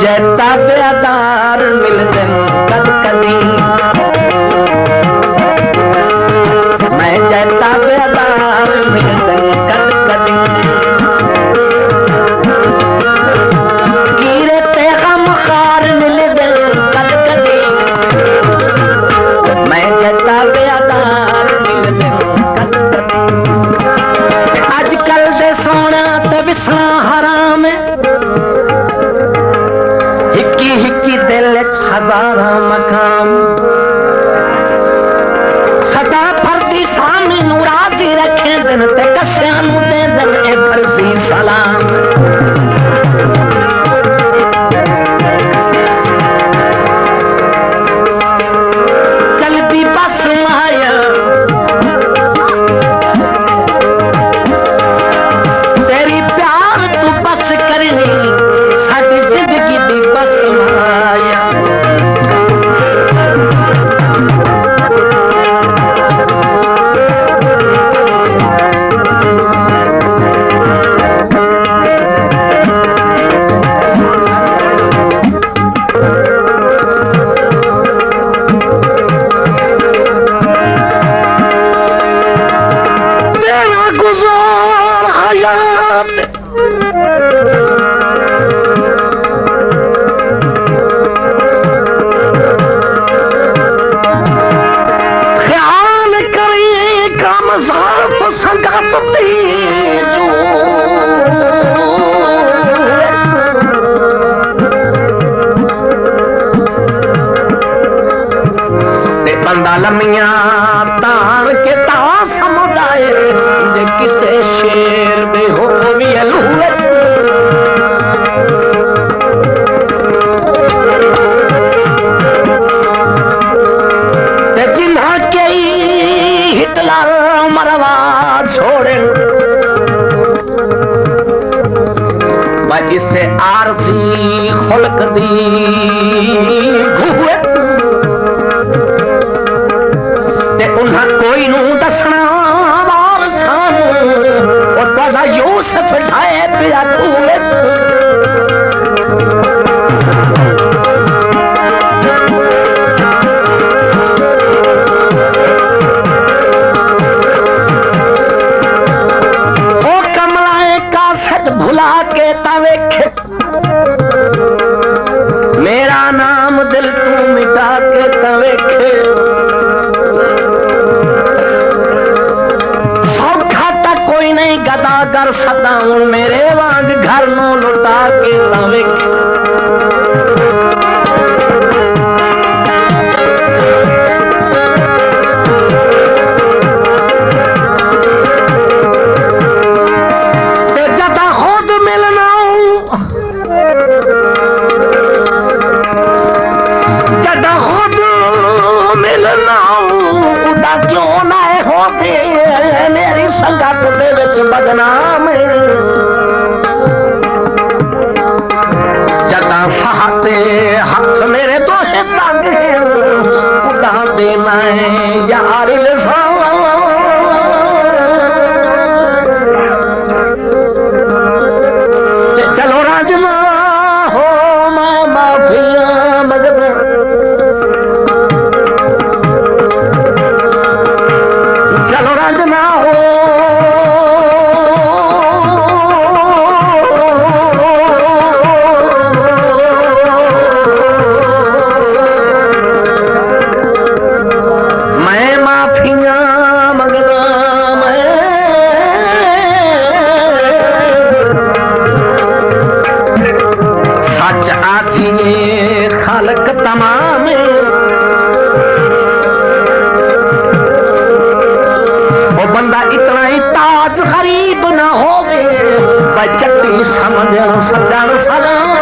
जैता बेदार मिलदन कद कदी मैं जैता बेदार मिलदन कद कदी गिरे ते गम खार मिलदन कद कदी मैं जैता बेदार मिलदन कद कदी अजकल दे सोना ते विसना हराम हिक्की दिल हजारा मकाम सदा फरदी सामी राजी रखे दिन ते कस्या दे दिन ए फरसी सलाम चलती बस माया तेरी प्यार तू बस करनी साडी जिंदगी दी बस माया तेरा गुजार हयात संगत ते बंदा लम्मिया तान के ता समुदाय जे किसे शेर दे हो भी अलूत ते जिन्हा के हिटलर मरवा छोड़े इससे आरसी खुलक दी घुवत ते उन्हां कोई नू दसना वार सानू ओ तुहाडा यूसुफ ढाए पिया घुवत भुला के तवेख मेरा नाम दिल तू मिटा के तवेख सौखा तक कोई नहीं गदागर सदाऊं मेरे वांग घर नू लुटा के तवेख क्यों ना होते मेरी संगत दे विच बदनाम जदा साहते हाथ मेरे तो तंग उड़ा देना है यार चलो राजमा हो मैं माफिया मगन खालक तमाम वो बंदा इतना ही ताज गरीब ना होवे चट्टी समझ सजन सलाम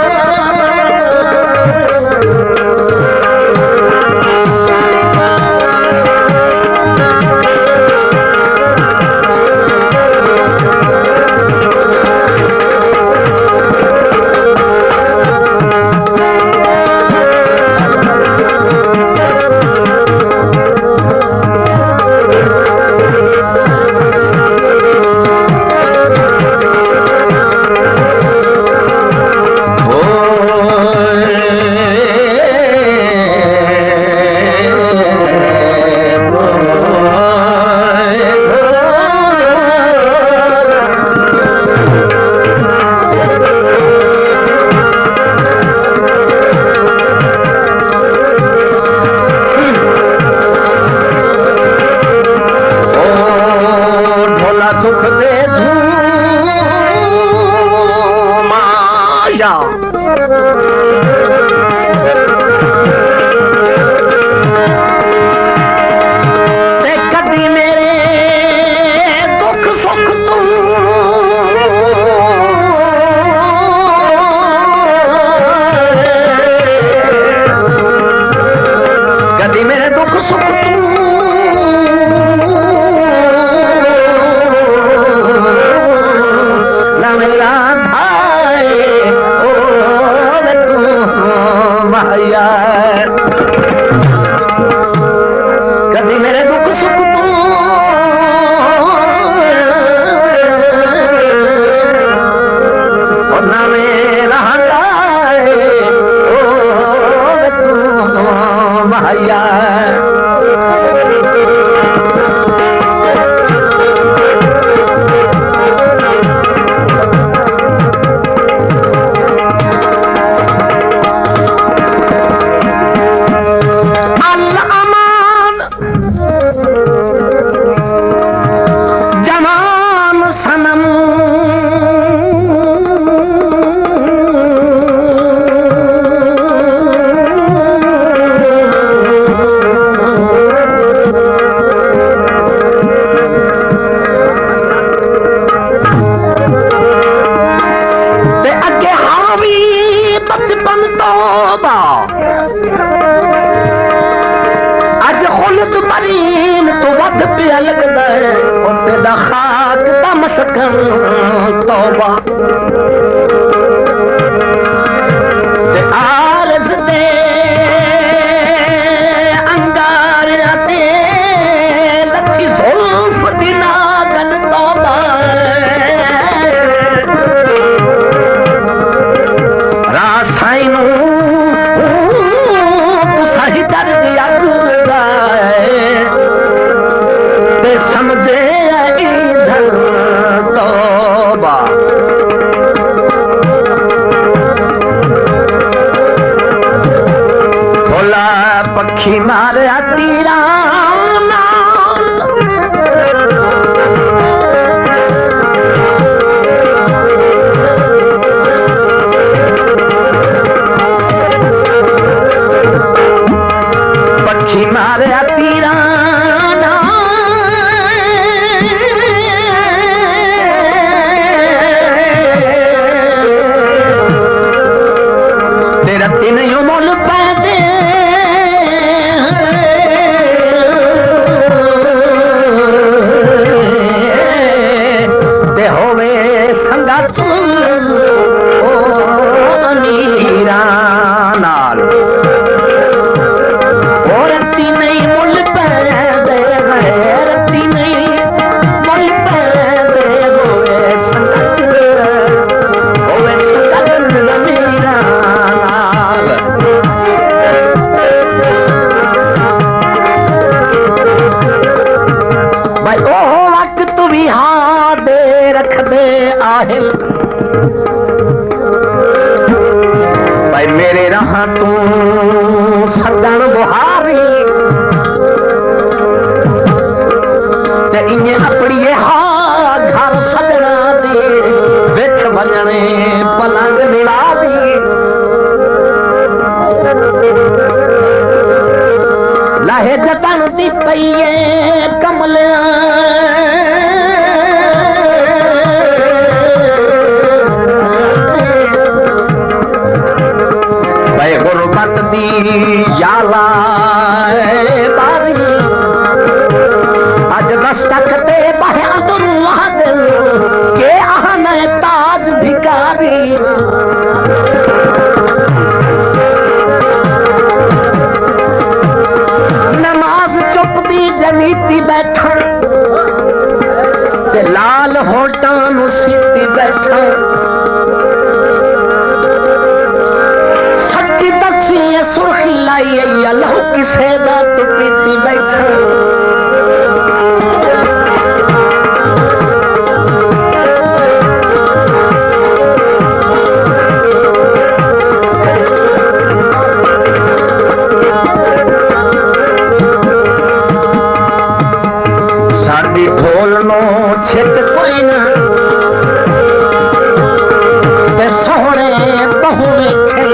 हया अज खुलद मरीन तो वध पिया लगदा है उते दा खाक दा मसकन तौबा ते आरज़ दे अंगारिया ते लथी ज़ुल्फ दी नागन तौबा रासाइनू समझे इधर तौबा भोला पक्षी मारे तीरा पक्षी मारे तीरा भाई मेरे रहा तू सजन बुहारी ते इन्हें अपनी हा घर सजना दे बिच वजने पलंग मिला दी लाहे जतन दी पईए कमलिया गुरबत दी याला बारी अज दस्तक ते बहे अब्दुल्लाह दिल के आहन ताज भिकारी नमाज चुपदी जनीती बैठा ते लाल होटां नू सीती बैठा सुर्खी लाई अल्लाह किसे दा तू पीती बैठा साडी ढोल नो छिट कोई ना ते सोहणे बहु वेखे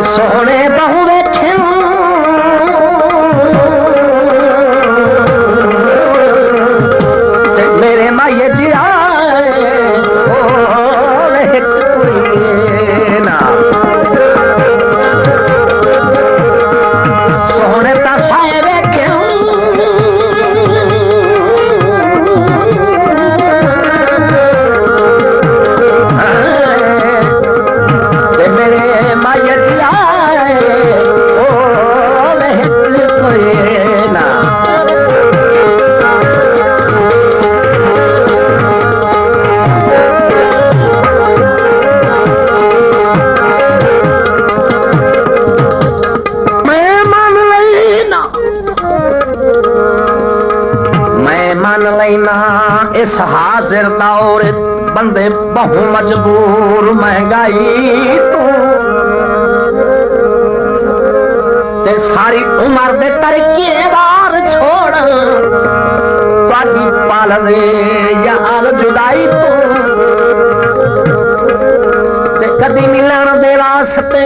सोहने बहु वेखे मेरे माये जी आए ना सोहने ता साए वेखे मेरे माये जी आए इस हाजिर दौर बंदे बहु मजबूर महंगाई तू ते सारी उम्र दे तरकेदार छोड़ ताड़ी पालवे यार जुदाई तू ते कदी मिलन दे वास्ते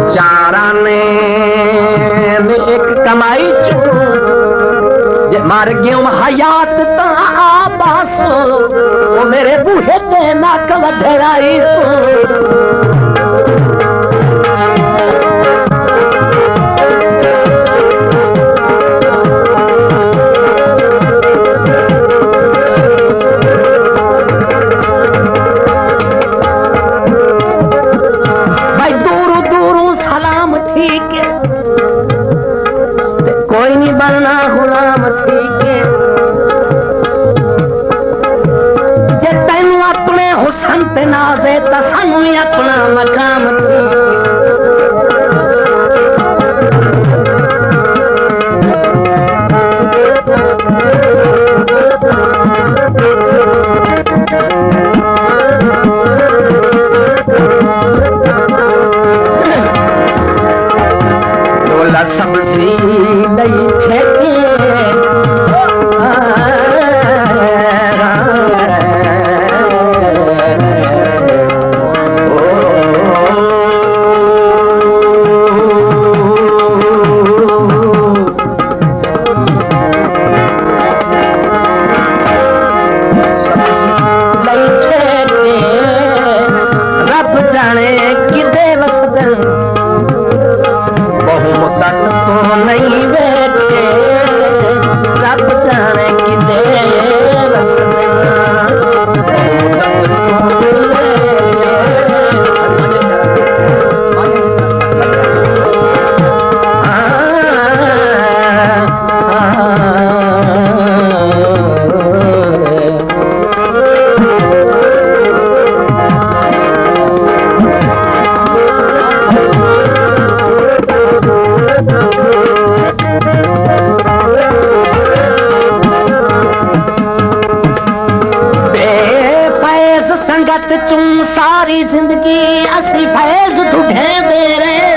चारा ने एक कमाई चू जे मर गयो हयात ता आबास वो मेरे बूहे ते नक वधराई तू बनना गुलाम ठीक है जे तेन अपने हुसन ते नाजे ता सानू भी अपना मकाम ठीक सब्जी लई ठेके रब जाने किदे वसदन बहुमुदत तो नहीं बैठे रब जाने किदे वसदन बहुमुदत तो नहीं संगत चूं सारी जिंदगी असी फैज ढूंढे दे रहे